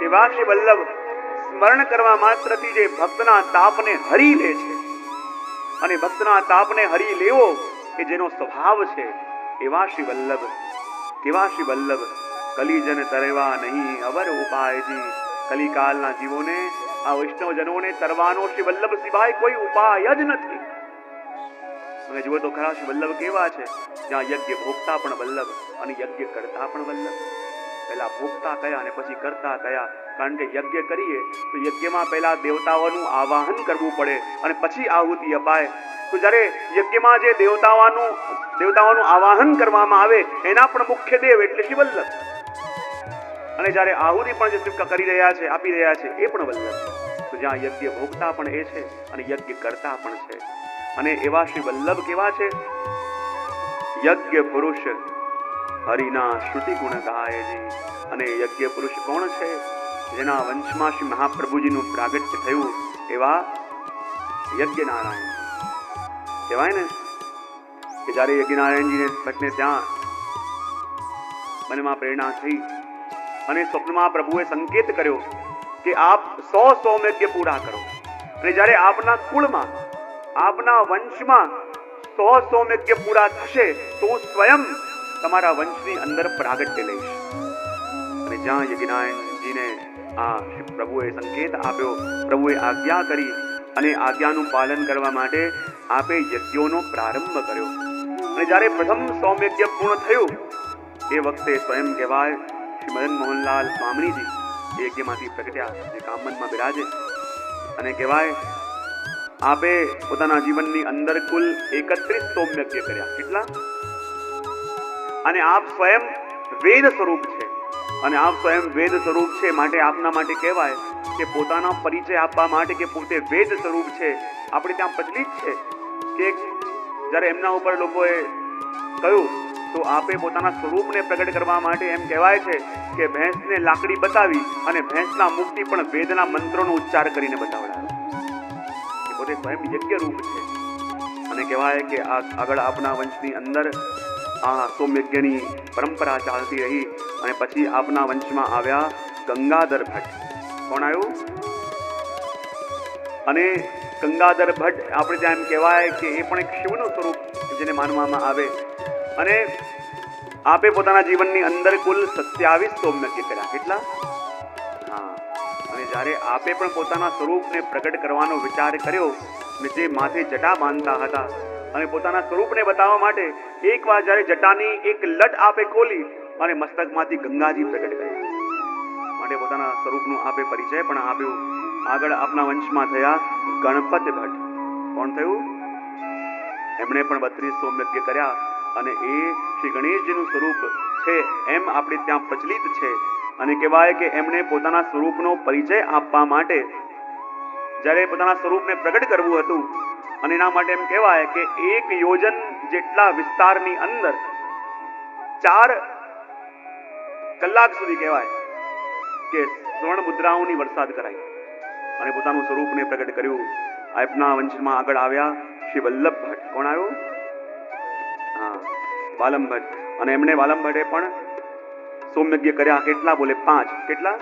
એવા શ્રી વલ્લભ સ્મરણ કરવા માત્રથી જે ભક્તના તાપને હરી લે છે, અને ભક્તના તાપને હરી લેવો એ જેનો સ્વભાવ છે, એવા શ્રી વલ્લભ, કેવા શ્રી વલ્લભ કલીજન તરવા નહીં અવર ઉપાયજી. કલિકાલના જીવોને, આ વૈષ્ણવજનોને તરવાનો શ્રી વલ્લભ સિવાય કોઈ ઉપાય જ નથી. તમે જુઓ તો ખરા શ્રી વલ્લભ કેવા છે, જ્યાં યજ્ઞ ભોગતા પણ વલ્લભ અને યજ્ઞ કરતા પણ વલ્લભ. પહેલા ભોગતા કયા અને પછી કરતા કયા? કારણ કે યજ્ઞ કરીએ તો યજ્ઞમાં પહેલા દેવતાઓનું આવાહન કરવું પડે અને પછી આહુતિ અપાય. તો જ્યારે યજ્ઞમાં જે દેવતાઓનું આવાહન કરવામાં આવે એના પણ મુખ્ય દેવ એટલે શ્રી વલ્લભ. અને જ્યારે આહુતિ પણ જે કરી રહ્યા છે, આપી રહ્યા છે, એ પણ વલ્લભ. તો જ્યાં યજ્ઞ ભોગતા પણ એ છે અને યજ્ઞ કરતા પણ છે. અને એવા શ્રી વલ્લભ કેવા છે? યજ્ઞ પુરુષ હરિના શ્રુતિ ગુણ ગાયજી. અને યજ્ઞ પુરુષ કોણ છે? જેના વંશમાં શ્રી મહાપ્રભુજીનું પ્રાગટ્ય થયું એવા યજ્ઞ નારાયણ. કહેવાય ને કે જ્યારે યજ્ઞનારાયણજીને ભટ્ટને ત્યાં મનમાં પ્રેરણા થઈ અને સ્વપ્નમાં પ્રભુએ સંકેત કર્યો કે આપ 100 સોમયજ્ઞ પૂરા કરો, અને જ્યારે આપના કુળમાં, આપના વંશમાં 100 સોમયજ્ઞ પૂરા થશે તો હું સ્વયં તમારા વંશની અંદર પ્રાગટ્ય લઈશ. અને જ્યાં યજ્ઞનારાયણજીને આ પ્રભુએ સંકેત આપ્યો, પ્રભુએ આજ્ઞા કરી, અને આજ્ઞાનું પાલન કરવા માટે આપે યજ્ઞોનો પ્રારંભ કર્યો. અને જ્યારે પ્રથમ સોમયજ્ઞ પૂર્ણ થયું એ વખતે સ્વયં કહેવાય શ્રી મદન મોહનલાલ સ્વામીજી એ યજ્ઞમાંથી પ્રગટ્યા, જે કામનમાં બિરાજે. અને કહેવાય આપે પોતાના જીવનની અંદર કુલ 31 સોમયજ્ઞ કર્યા. કેટલા? અને આપ સ્વયં વેદ સ્વરૂપ છે, અને આપ સ્વયં વેદ સ્વરૂપ છે માટે આપના માટે કહેવાય કે પોતાના પરિચય આપવા માટે કે પોતે વેદ સ્વરૂપ છે, આપણે ત્યાં પ્રચલિત છે કે જ્યારે એમના ઉપર લોકોએ કહ્યું તો આપે પોતાના સ્વરૂપને પ્રગટ કરવા માટે એમ કહેવાય છે કે ભેંસને લાકડી બતાવી અને ભેંસના મુખથી પણ વેદના મંત્રોનો ઉચ્ચાર કરીને બતાવડાવ્યો. એ પોતે સ્વયં યજ્ઞ રૂપ છે. અને કહેવાય કે આગળ આપના વંશની અંદર આ સોમયજ્ઞની પરંપરા ચાલતી રહી. અને પછી આપના વંશમાં આવ્યા ગંગાધર ભટ્ટ. કોણ આવ્યું? અને ગંગાધર ભટ્ટ આપણે ત્યાં એમ કહેવાય કે એ પણ એક શિવનું સ્વરૂપ જેને માનવામાં આવે. અને આપે પોતાના જીવનની અંદર કુલ 27 સોમયજ્ઞ કર્યા. કેટલા? હા. અને જ્યારે આપે પણ પોતાના સ્વરૂપને પ્રગટ કરવાનો વિચાર કર્યો, ને જે માથે જટા બાંધતા હતા અને પોતાના સ્વરૂપને બતાવવા માટે એકવાર જ્યારે જટાની એક લટ આપે ખોલી અને મસ્તકમાંથી ગંગાજી પ્રગટ કર્યા, માટે પોતાના સ્વરૂપનું આપે પરિચય પણ આપ્યું. આગળ આપના વંશમાં થયા ગણપત ભટ્ટ. કોણ થયું? એમણે પણ 32 સોમયજ્ઞ કર્યા. અને એ શ્રી ગણેશજીનું સ્વરૂપ છે એમ આપણે ત્યાં પ્રચલિત છે. અને કહેવાય કે એમણે પોતાના સ્વરૂપનો પરિચય આપવા માટે જ્યારે પોતાના સ્વરૂપને પ્રગટ કરવું હતું, અને એના માટે એમ કહેવાય કે 1 યોજન જેટલા વિસ્તારની અંદર 4 કલાક સુધી કહેવાય કે સ્વર્ણ મુદ્રાઓની વરસાદ કરાઈ અને પોતાનું સ્વરૂપને પ્રગટ કર્યું. આપના વંશમાં આગળ આવ્યા શ્રી વલ્લભ ભટ્ટ. કોણ આવ્યું? હા, વાલમ ભટ્ટ. અને એમણે વાલમ ભટ્ટે પણ સોમયજ્ઞ કર્યા. કેટલા? બોલે 5. કેટલા?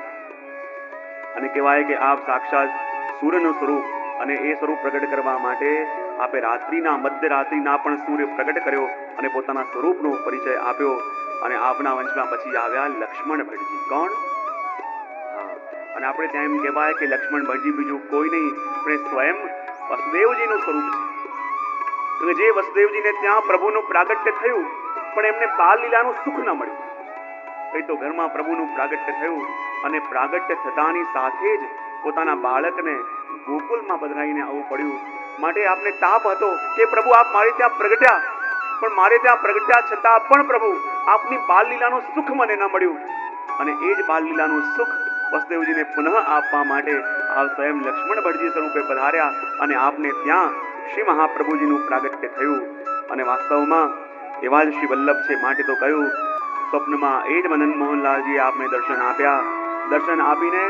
અને કહેવાય કે આપ સાક્ષાત સૂર્યનું સ્વરૂપ, અને એ સ્વરૂપ પ્રગટ કરવા માટે આપે મધ્યરાત્રિના પણ સૂર્ય પ્રગટ કર્યો અને પોતાના સ્વરૂપનો પરિચય આપ્યો. અને આપના વંશમાં પછી આવ્યા લક્ષ્મણ ભટ્ટજી. કોણ? હા. અને આપણે ત્યાં એમ કહેવાય કે લક્ષ્મણ ભટ્ટજી બીજું કોઈ નહીં પણ સ્વયં વસુદેવજીનું સ્વરૂપ છે. જે વસુદેવજીને ત્યાં પ્રભુનું પ્રાગટ્ય થયું પણ એમને બાલ લીલાનું સુખ ન મળ્યું. એ તો ઘરમાં પ્રભુનું પ્રાગટ્ય થયું, અને પ્રાગટ્ય થતાની સાથે જ પોતાના બાળકને ગોકુલમાં પધરાઈને આવવું પડ્યું. માટે આપને તાપ હતો કે પ્રભુ આપ મારે ત્યાં પ્રગટ્યા, પણ મારે ત્યાં પ્રગટ્યા છતાં પણ પ્રભુ આપની બાલ લીલાનું સુખ મને ન મળ્યું. અને એ જ બાલ લીલાનું સુખ વસુદેવજીને પુનઃ આપવા માટે આપ સ્વયં લક્ષ્મણ ભટ્ટજી સ્વરૂપે પધાર્યા, અને આપને ત્યાં શ્રી મહાપ્રભુજીનું પ્રાગટ્ય થયું. અને વાસ્તવમાં એવા જ શ્રી વલ્લભ છે. માટે તો કહ્યું સ્વપ્નમાં એ જ મદન મોહનલાલજીએ આપને દર્શન આપ્યા. દર્શન આપીને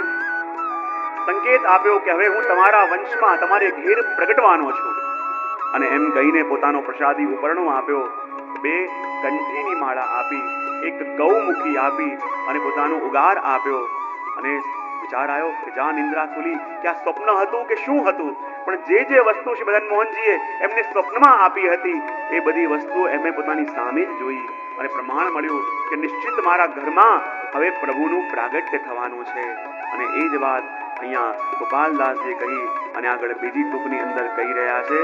સંકેત આપ્યો કે હવે હું તમારા વંશમાં તમારે ઘેર પ્રગટવાનો છું. અને એમ કહીને પોતાનો પ્રસાદી ઉપરણો આપ્યો. 2 કંઠીની માળા આપી, 1 ગૌમુખી આપી, અને પોતાનો ઉગાર આપ્યો. અને વિચાર આવ્યો કે જા નિંદ્રા ખુલી કે આ સ્વપ્ન હતું કે શું હતું, પણ જે વસ્તુ શ્રી મદન મોહનજીએ એમને સ્વપ્નમાં આપી હતી એ બધી વસ્તુઓ એમને પોતાની સામે જ જોઈ અને પ્રમાણ મળ્યું કે નિશ્ચિત મારા ઘરમાં હવે પ્રભુનું પ્રાગટ્ય થવાનું છે. અને એ જ વાત અહીંયા ગોપાલદાસજી કહી અને આગળ બીજી ટૂંકની અંદર કહી રહ્યા છે.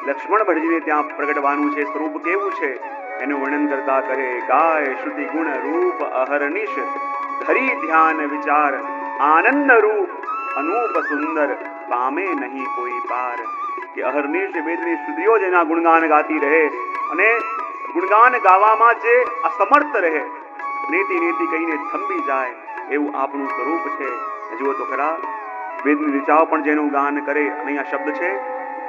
લક્ષ્મણ ભટજીને ત્યાં પ્રગટવાનું છે, સ્વરૂપ કેવું છે એનું વર્ણન કરતા કહે, ગાય શ્રુતિ ગુણ રૂપ અહર્નિશ ધરી ધ્યાન વિચાર આનંદ રૂપ અનુપ સુંદર પામે નહીં કોઈ પાર. કે અહર્નિશ વેદની શ્રુતિઓ જેના ગુણગાન ગાતી રહે અને ગુણગાન ગાવામાં જે અસમર્થ રહે, નેતિ નેતિ કહીને થંભી જાય, એવું આપણું સ્વરૂપ છે. જુઓ તો ખરા, વેદની ઋચાઓ પણ જેનું ગાન કરે, અહીંયા શબ્દ છે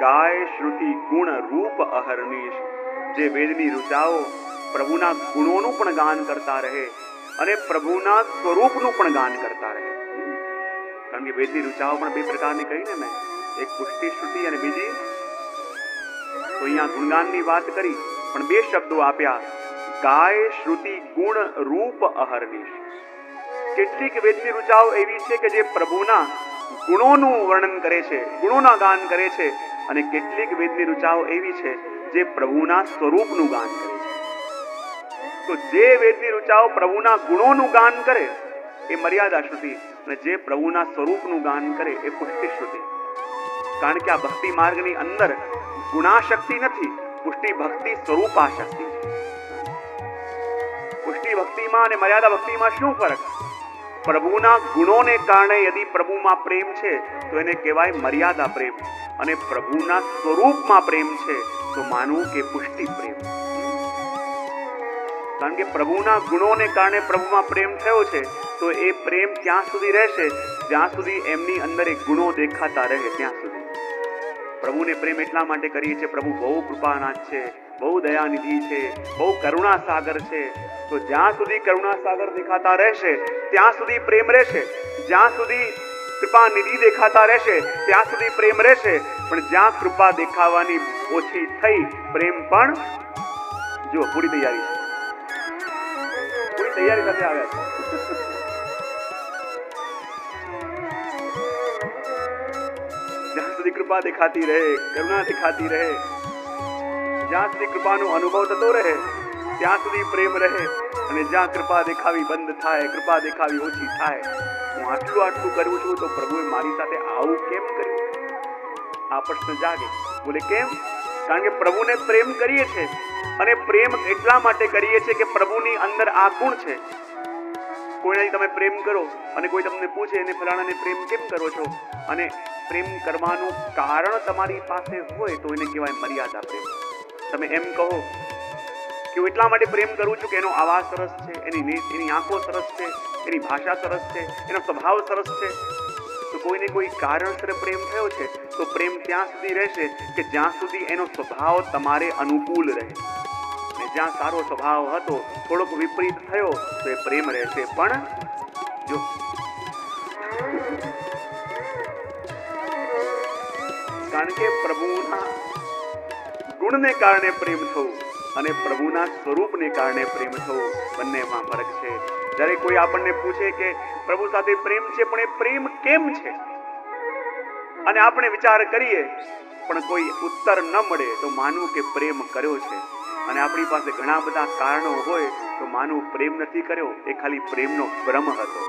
ગાય શ્રુતિ ગુણ રૂપ અહર્નિશ. જે વેદની ઋચાઓ પ્રભુના ગુણોનું પણ ગાન કરતા રહે અને પ્રભુના સ્વરૂપનું પણ ગાન કરતા રહે. કારણ કે વેદની ઋચાઓ પણ બે પ્રકારની કહીને મેં, એક પુષ્ટિ શ્રુતિ અને બીજી તો અહીંયા ગુણગાનની વાત કરી પણ બે શબ્દો આપ્યા, ગાય શ્રુતિ ગુણ રૂપ અહર્નિશ. કેટલીક વેદની ઋચાઓ એવી છે કે જે પ્રભુના ગુણોનું વર્ણન કરે છે, ગુણોના ગાન કરે છે, અને કેટલીક વેદની ઋચાઓ એવી છે જે પ્રભુના સ્વરૂપનું ગાન કરે છે. તો જે વેદની ઋચાઓ પ્રભુના ગુણોનું ગાન કરે એ મર્યાદા શ્રુતિ, અને જે પ્રભુના સ્વરૂપનું ગાન કરે એ પુષ્ટિ શ્રુતિ. કારણ કે આ ભક્તિ માર્ગની અંદર ગુણાશક્તિ નથી, પુષ્ટિ ભક્તિ સ્વરૂપાશક્તિ છે. પુષ્ટિ ભક્તિમાં અને મર્યાદા ભક્તિમાં શું ફરક? પ્રભુના ગુણોને કારણે યદિ પ્રભુમાં પ્રેમ છે તો એને કહેવાય મર્યાદા પ્રેમ, અને પ્રભુના સ્વરૂપમાં પ્રેમ છે તો માનવું કે પુષ્ટિ પ્રેમ. કારણ કે પ્રભુના ગુણોને કારણે પ્રભુમાં પ્રેમ થયો છે તો એ પ્રેમ ત્યાં સુધી રહેશે જ્યાં સુધી એમની અંદર એ ગુણો દેખાતા રહે ત્યાં સુધી. પ્રભુને પ્રેમ એટલા માટે કરીએ છીએ, પ્રભુ બહુ કૃપાનાથ છે, બહુ દયાનિધિ છે, બહુ કરુણા સાગર છે. તો જ્યાં સુધી કરુણા સાગર દેખાતા રહેશે ત્યાં સુધી પ્રેમ રહેશે, જ્યાં સુધી કૃપા નિધિ દેખાતા રહેશે ત્યાં સુધી પ્રેમ રહેશે. પણ જ્યાં કૃપા દેખાવાની ઓછી થઈ, પ્રેમ પણ જો પૂરી તૈયારી છે, પૂરી તૈયારી સાથે આવ્યા છે. જ્યાં સુધી કૃપા દેખાતી રહે, કરુણા દેખાતી રહે, જ્યાં સુધી કૃપાનો અનુભવ થતો રહે ત્યાં સુધી પ્રેમ રહે. અને જ્યાં કૃપા દેખાવી બંધ થાય, કૃપા દેખાવી ઓછી થાય, હું આટલું કરું છું તો પ્રભુએ મારી સાથે આવું કેમ કર્યું? આ પ્રશ્ન જાગે. બોલે કેમ? કારણ કે પ્રભુને પ્રેમ કરીએ છીએ, અને પ્રેમ એટલા માટે કરીએ છીએ કે પ્રભુની અંદર આ ગુણ છે. કોઈનાથી તમે પ્રેમ કરો અને કોઈ તમને પૂછે એને ફલાણાને પ્રેમ કેમ કરો છો, અને પ્રેમ કરવાનું કારણ તમારી પાસે હોય તો એને કહેવાય મર્યાદા પ્રેમ. તમે એમ કહો કે હું એટલા માટે પ્રેમ કરું છું કે એનો આવાજ સરસ છે, એની આંખો સરસ છે, એની ભાષા સરસ છે, એનો સ્વભાવ સરસ છે, તો કોઈને કોઈ કારણસર પ્રેમ થયો છે તો પ્રેમ ત્યાં સુધી રહેશે કે જ્યાં સુધી એનો સ્વભાવ તમારે અનુકૂળ રહે. અને જ્યાં સારો સ્વભાવ હતો થોડોક વિપરીત થયો તો એ પ્રેમ રહેશે. પણ જો કારણ કે પ્રભુના ગુણને કારણે પ્રેમ થવું અને પ્રભુના સ્વરૂપને કારણે પ્રેમ થવું, બંનેમાં ફરક છે. જ્યારે કોઈ આપણને પૂછે કે પ્રભુ સાથે પ્રેમ છે પણ એ પ્રેમ કેમ છે, અને આપણે વિચાર કરીએ પણ કોઈ ઉત્તર ન મળે તો માનવું કે પ્રેમ કર્યો છે. અને આપણી પાસે ઘણા બધા કારણો હોય તો માનવું પ્રેમ નથી કર્યો, એ ખાલી પ્રેમનો ભ્રમ હતો.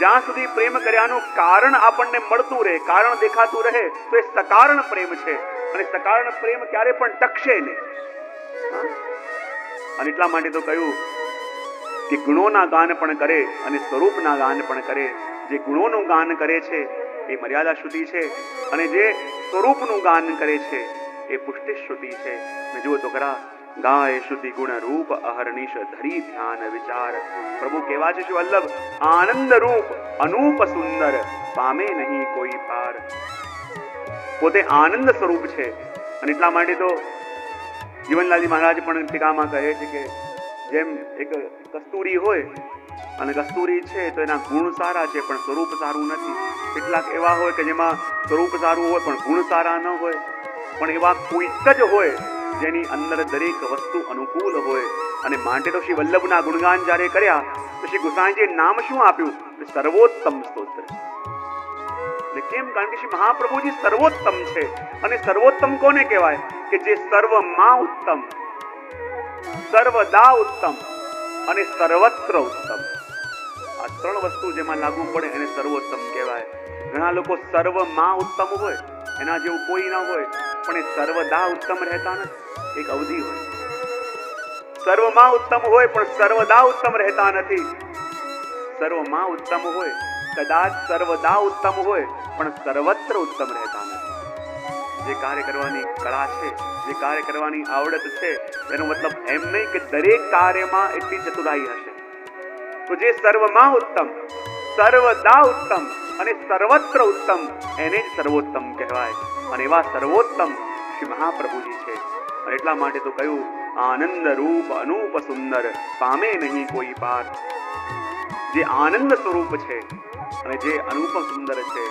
જ્યાં સુધી પ્રેમ કર્યાનું કારણ આપણને મળતું રહે, કારણ દેખાતું રહે તો એ સકારણ પ્રેમ છે, અને સકારણ પ્રેમ ક્યારે પણ ટકશે નહીં. અને એટલા માટે તો કહ્યું કે ગુણોના ગાન પણ કરે અને સ્વરૂપના ગાન પણ કરે. જે ગુણોનું ગાન કરે છે એ મર્યાદા શ્રુતિ છે, અને જે સ્વરૂપનું ગાન કરે છે એ પુષ્ટિ શ્રુતિ છે. ને જુઓ તો ખરા, ગાય શ્રુતિ ગુણ રૂપ અહર્નિશ ધરી ધ્યાન વિચાર. પ્રભુ કેવા છે શું વલ્લભ? આનંદ રૂપ અનુપ સુંદર પામે નહીં કોઈ પાર. પોતે આનંદ સ્વરૂપ છે. અને એટલા માટે તો જીવનલાલજી મહારાજ પણ ટીકામાં કહે છે કે જેમ એક કસ્તુરી હોય અને કસ્તુરી છે તો એના ગુણ સારા છે પણ સ્વરૂપ સારું નથી. કેટલાક એવા હોય કે જેમાં સ્વરૂપ સારું હોય પણ ગુણ સારા ન હોય. પણ એવા કોઈક જ હોય જેની અંદર દરેક વસ્તુ અનુકૂળ હોય. અને માટે તો શ્રી વલ્લભના ગુણગાન જ્યારે કર્યા તો શ્રી ગુસાઈજીએ નામ શું આપ્યું? સર્વોત્તમ સ્તોત્ર. એટલે કેમ? કારણ કે શ્રી મહાપ્રભુજી સર્વોત્તમ છે. અને સર્વોત્તમ કોને કહેવાય? કે જે સર્વમાં ઉત્તમ, સર્વદા ઉત્તમ અને સર્વત્ર ઉત્તમ. આ ત્રણ વસ્તુ જેમાં લાગુ પડે એને સર્વોત્તમ કહેવાય. ઘણા લોકો સર્વમાં ઉત્તમ હોય, એના જેવું કોઈ ના હોય, પણ એ સર્વદા ઉત્તમ રહેતા નથી. એક અવધિ હોય, સર્વમાં ઉત્તમ હોય પણ સર્વદા ઉત્તમ રહેતા નથી. સર્વમાં ઉત્તમ હોય, કદાચ સર્વદા ઉત્તમ હોય, પણ સર્વત્ર ઉત્તમ રહેતા નથી. જે કાર્ય કરવાની કળા છે, જે કાર્ય કરવાની આવડત છે, એનો મતલબ એમ નહીં કે દરેક કાર્યમાં એટલી ચતુરાઈ હશે. તો જે સર્વમાં ઉત્તમ, સર્વદા ઉત્તમ અને સર્વત્ર ઉત્તમ, એને જ સર્વોત્તમ કહેવાય. અને એવા સર્વોત્તમ શ્રી મહાપ્રભુજી છે. અને એટલા માટે તો કહ્યું, આનંદ રૂપ અનૂપ સુંદર, પામે નહીં કોઈ પાર. જે આનંદ સ્વરૂપ છે અને જે અનુપ સુંદર છે,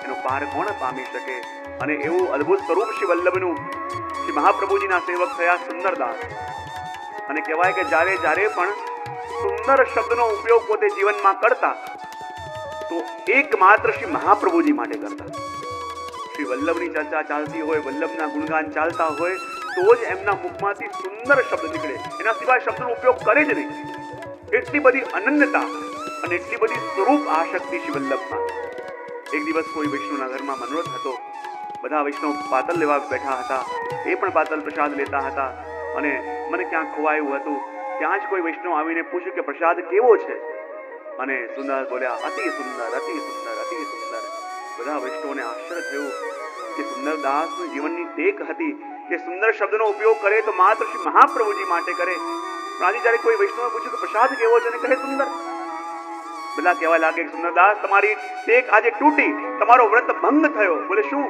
એનો પાર કોણ પામી શકે? અને એવું અદ્ભુત સ્વરૂપ શ્રી વલ્લભનું શ્રી મહાપ્રભુજીના સેવક થયા સુંદરદાસ. અને કહેવાય કે જ્યારે જ્યારે પણ સુંદર શબ્દનો ઉપયોગ પોતે જીવનમાં કરતા તો એકમાત્ર શ્રી મહાપ્રભુજી માટે કરતા. શ્રી વલ્લભની ચર્ચા ચાલતી હોય, વલ્લભના ગુણગાન ચાલતા હોય, તો જ એમના મુખમાંથી સુંદર શબ્દ નીકળે. એના સિવાય શબ્દનો ઉપયોગ કરે જ નહીં. એટલી બધી અનન્યતા અને એટલી બધી સ્વરૂપ આશક્તિ શ્રી વલ્લભમાં. એક દિવસ કોઈ વૈષ્ણવના ઘરમાં મનોરથ હતો. બધા વૈષ્ણવ પાતલ લેવા બેઠા હતા. એ પણ પાતલ પ્રસાદ લેતા હતા. અને મને ક્યાંક ખોવાયું હતું. ત્યાં જ કોઈ વૈષ્ણવ આવીને પૂછ્યું કે પ્રસાદ કેવો છે? અને સુંદર બોલ્યા, અતિ સુંદર, અતિ સુંદર, અતિ સુંદર. બધા વૈષ્ણવોને આશ્ચર્ય થયું કે સુંદરદાસનું જીવનની ટેક હતી કે સુંદર શબ્દનો ઉપયોગ કરે તો માત્ર શ્રી મહાપ્રભુજી માટે કરે. પણ આજે જ્યારે કોઈ વૈષ્ણવે પૂછ્યું કે પ્રસાદ કેવો છે, અને કહે સુંદર. બધા કહેવા લાગે કે સુંદરદાસ, તમારી ટેક આજે તૂટી, તમારો વ્રત ભંગ થયો. બોલે શું?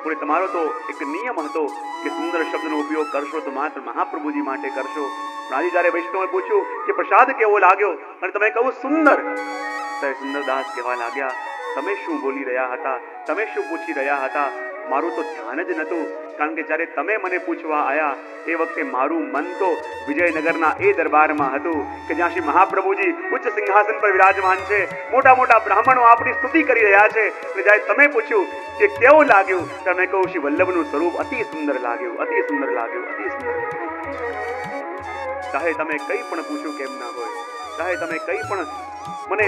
બોલે તમારો તો એક નિયમ હતો કે સુંદર શબ્દનો ઉપયોગ કરશો તો માત્ર મહાપ્રભુજી માટે કરશો. પણ આજે જ્યારે વૈષ્ણવે પૂછ્યું કે પ્રસાદ કેવો લાગ્યો અને તમે કહું સુંદર, ત્યારે સુંદરદાસ કહેવા લાગ્યા, તમે શું બોલી રહ્યા હતા? તમે શું પૂછી રહ્યા હતા? મારું તો ધ્યાન જ નહોતું. કારણ કે જ્યારે તમે મને પૂછવા આવ્યા એ વખતે મારું મન તો વિજયનગરના એ દરબારમાં હતું કે જ્યાં શ્રી મહાપ્રભુજી ઉચ્ચ સિંહાસન પર વિરાજમાન છે. મોટા મોટા બ્રાહ્મણો આપણી સ્તુતિ કરી રહ્યા છે. અને જ્યારે તમે પૂછ્યું કે કેવું લાગ્યું, તમે કહું શ્રી વલ્લભનું સ્વરૂપ અતિ સુંદર લાગ્યું, અતિ સુંદર લાગ્યું, અતિ સુંદર. ચાહે તમે કંઈ પણ પૂછ્યું કેમ ના હોય, ચાહે તમે કંઈ પણ મને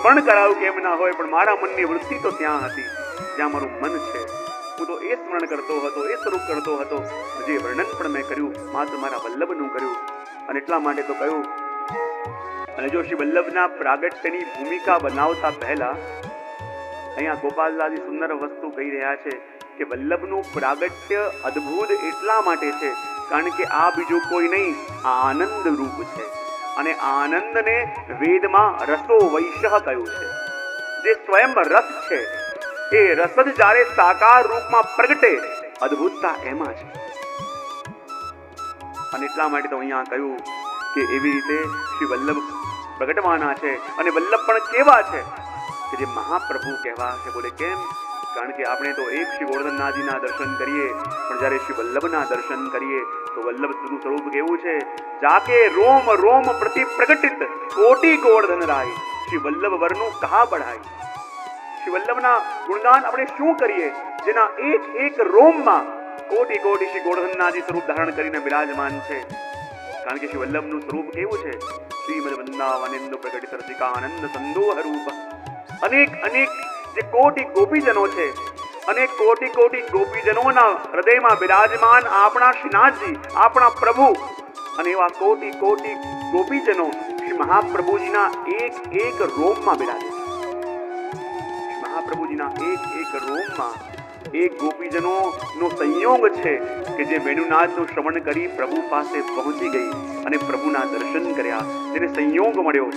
સ્મરણ કરાવ્યું કેમ ના હોય, પણ મારા મનની વૃત્તિ તો ત્યાં હતી જ્યાં મારું મન છે. હું તો એ સ્મરણ કરતો હતો, એ સ્વરૂપ કરતો હતો. જે વર્ણન પણ મેં કર્યું માત્ર મારા વલ્લભનું કર્યું. અને એટલા માટે તો કહ્યું. અને જો શ્રી વલ્લભના પ્રાગટ્યની ભૂમિકા બનાવતા પહેલા અહીંયા ગોપાલદાસજી સુંદર વસ્તુ કહી રહ્યા છે કે વલ્લભનું પ્રાગટ્ય અદ્ભુત એટલા માટે છે કારણ કે આ બીજું કોઈ નહીં, આનંદ રૂપ છે. અને આનંદને વેદમાં રસો વૈશ્ય કહ્યું છે. જે સ્વયં રસ છે, એ રસ જ જ્યારે સાકાર રૂપમાં પ્રગટે, અદ્ભુતતા એમાં છે. અને એટલા માટે તો અહીંયા કહ્યું કે એવી રીતે શ્રી વલ્લભ પ્રગટવાના છે. અને વલ્લભ પણ કેવા છે કે જે મહાપ્રભુ કહેવા છે. બોલે કેમ? કારણ કે આપણે તો એક શ્રી ગોવર્ધનનાથજીના દર્શન કરીએ, પણ જ્યારે શ્રી વલ્લભના દર્શન કરીએ તો વલ્લભનું સ્વરૂપ કેવું છે? જાકે રોમ રોમ પ્રતિ પ્રગટિત કોટી ગોવર્ધન રાય, શ્રી વલ્લભ વરનું કહા બઢાય. શ્રી વલ્લભના ગુણગાન આપણે શું કરીએ જેના એક એક રોમમાં કોટી કોટી શ્રી ગોવર્ધનનાથજી સ્વરૂપ ધારણ કરીને બિરાજમાન છે. કારણ કે શ્રી વલ્લભનું સ્વરૂપ કેવું છે? શ્રીમદ વૃંદાવનેન્દુ પ્રગટિત રસિકાનંદ સંદોહ રૂપ. અનેક અનેક જે કોટી ગોપીજનો છે, અનેક કોટી કોટી ગોપીજનોના હૃદયમાં બિરાજમાન આપણા શ્રીનાથજી, આપણા પ્રભુ. અને એવા કોટી કોટી ગોપીજનો શ્રી મહાપ્રભુજીના એક એક રોમમાં બિરાજે છે. મહાપ્રભુજીના એક એક રોમમાં એક ગોપીજનોનો સંયોગ છે કે જે વેણુનાથનું શ્રવણ કરી પ્રભુ પાસે પહોંચી ગઈ અને પ્રભુના દર્શન કર્યા, જેને સંયોગ મળ્યો.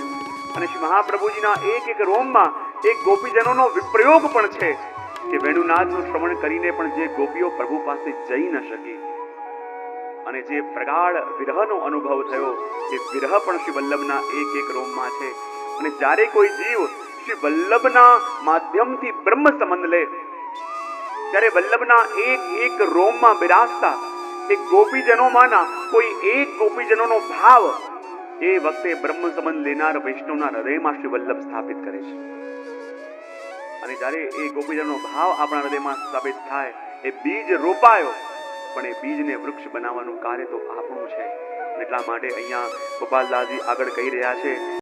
અને શ્રી મહાપ્રભુજીના એક એક રોમમાં એક ગોપીજનોનો વિપ્રયોગ પણ છે કે વેણુનાથનું શ્રવણ કરીને પણ જે ગોપીઓ પ્રભુ પાસે જઈ ન શકી અને જે પ્રગાઢ વિરહનો અનુભવ થયો, એ વિરહ પણ શ્રી વલ્લભના એક એક રોમમાં છે. અને જ્યારે કોઈ જીવ શ્રી વલ્લભના માધ્યમથી બ્રહ્મ સંબંધ લે, ત્યારે વલ્લભના એક એક રોમમાં બિરાજતા એ ગોપીજનોમાંના કોઈ એક ગોપીજનોનો ભાવ એ વખતે બ્રહ્મ સંબંધ લેનાર વૈષ્ણવના હૃદયમાં શ્રી વલ્લભ સ્થાપિત કરે છે. અને જ્યારે એ ગોપીજનોનો ભાવ આપણા હૃદયમાં સ્થાપિત થાય, એ બીજ રોપાયો, પણ એ બીજને વૃક્ષ બનાવવાનું કાર્ય તો આપણું છે. એટલા માટે અહીંયા ગોપાલદાસજી આગળ કહી રહ્યા છે